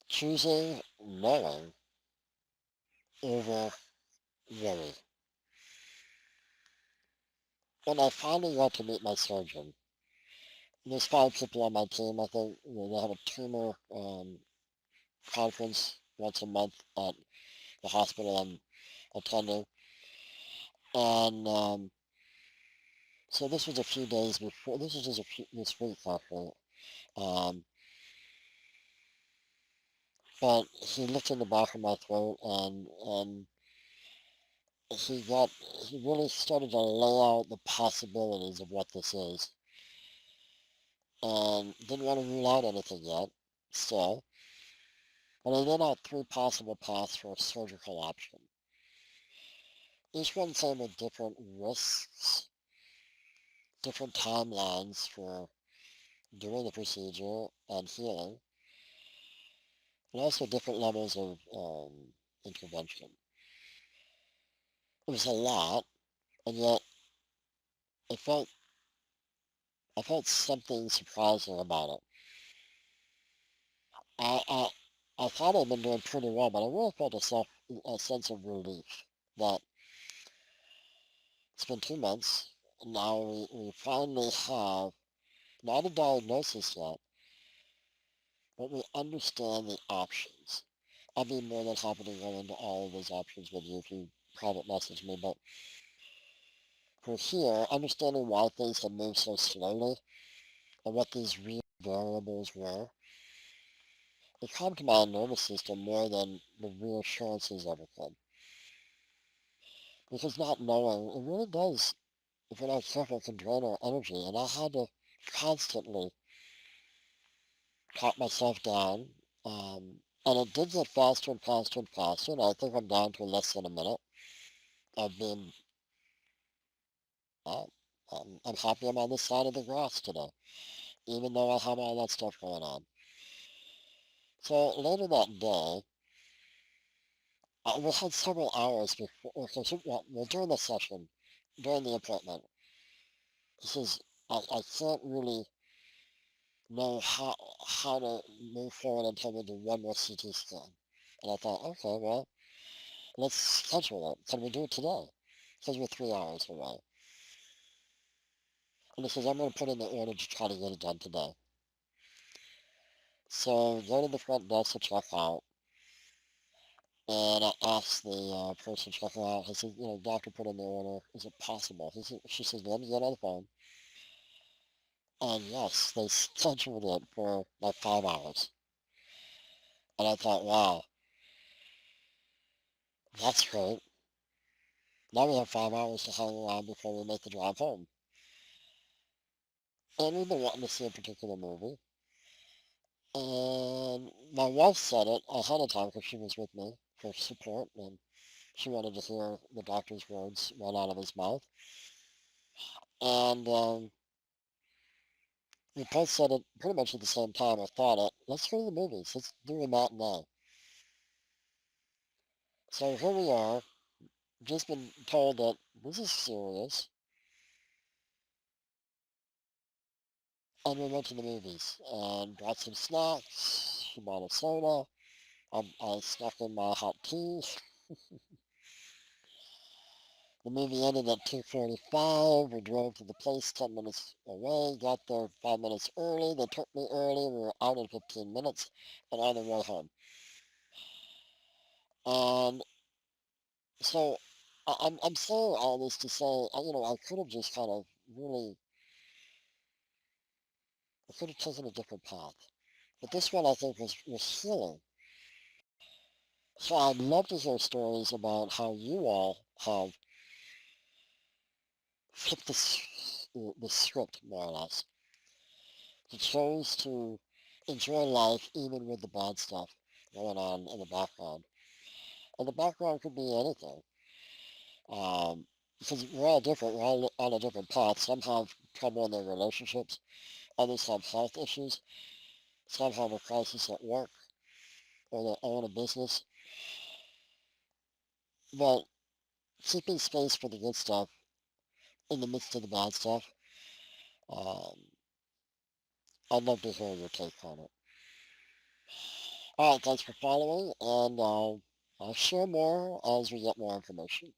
choosing knowing over worry. When I finally got to meet my surgeon, there's 5 people on my team. I think they have a tumor conference once a month at the hospital I'm attending, and so this was a few days before. This was just this week actually. Um, but he looked in the back of my throat and he got he really started to lay out the possibilities of what this is, and didn't want to rule out anything yet. Still, but he laid out 3 possible paths for a surgical option. Each one came with different risks, different timelines for doing the procedure and healing, and also different levels of intervention. It was a lot, and yet it felt I felt something surprising about it. I I, I thought I'd been doing pretty well, but I really felt a sense of relief that it's been 2 months. Now we finally have not a diagnosis yet, but we understand the options. I'd be more than happy to go into all of those options with you if you private message me, but for here, understanding why things have moved so slowly and what these real variables were, it calmed my nervous system more than the reassurances ever could. Because not knowing, it really does, if we're not careful, can drain our energy. And I had to constantly talk myself down. And it did get faster and faster and faster. And I think I'm down to less than a minute of being, uh, I'm happy I'm on this side of the grass today, even though I have all that stuff going on. So later that day, we had several hours before, well, during the session, during the appointment, he says, I can't really know how to move forward until we do one more CT scan. And I thought, okay, well, let's schedule it. Can we do it today? Because we're 3 hours away. And he says, I'm going to put in the order to try to get it done today. So go to the front desk to check out. And I asked the person checking out, I said, doctor put in the order. Is it possible? She says, let me get on the phone. And yes, they scheduled it for like 5 hours. And I thought, wow, that's great. Now we have 5 hours to hang around before we make the drive home. And we've been wanting to see a particular movie. And my wife said it ahead of time because she was with me for support and she wanted to hear the doctor's words right out of his mouth. And we both said it pretty much at the same time or thought it. Let's go to the movies. Let's do a matinee. So here we are, just been told that this is serious. And we went to the movies and got some snacks. She bought a soda. I snuck in my hot tea. The movie ended at 2:45. We drove to the place 10 minutes away, got there 5 minutes early. They took me early. We were out in 15 minutes and on the way home. And so I'm saying all this to say, I could have just kind of really, I could have taken a different path. But this one I think was healing. So I'd love to hear stories about how you all have flipped the script, more or less. You chose to enjoy life even with the bad stuff going on in the background. And the background could be anything. Because we're all different, we're all on a different path. Some have trouble in their relationships, others have health issues, some have a crisis at work, or they own a business. But keeping space for the good stuff in the midst of the bad stuff, um, I'd love to hear your take on it. Alright, thanks for following, and I'll share more as we get more information.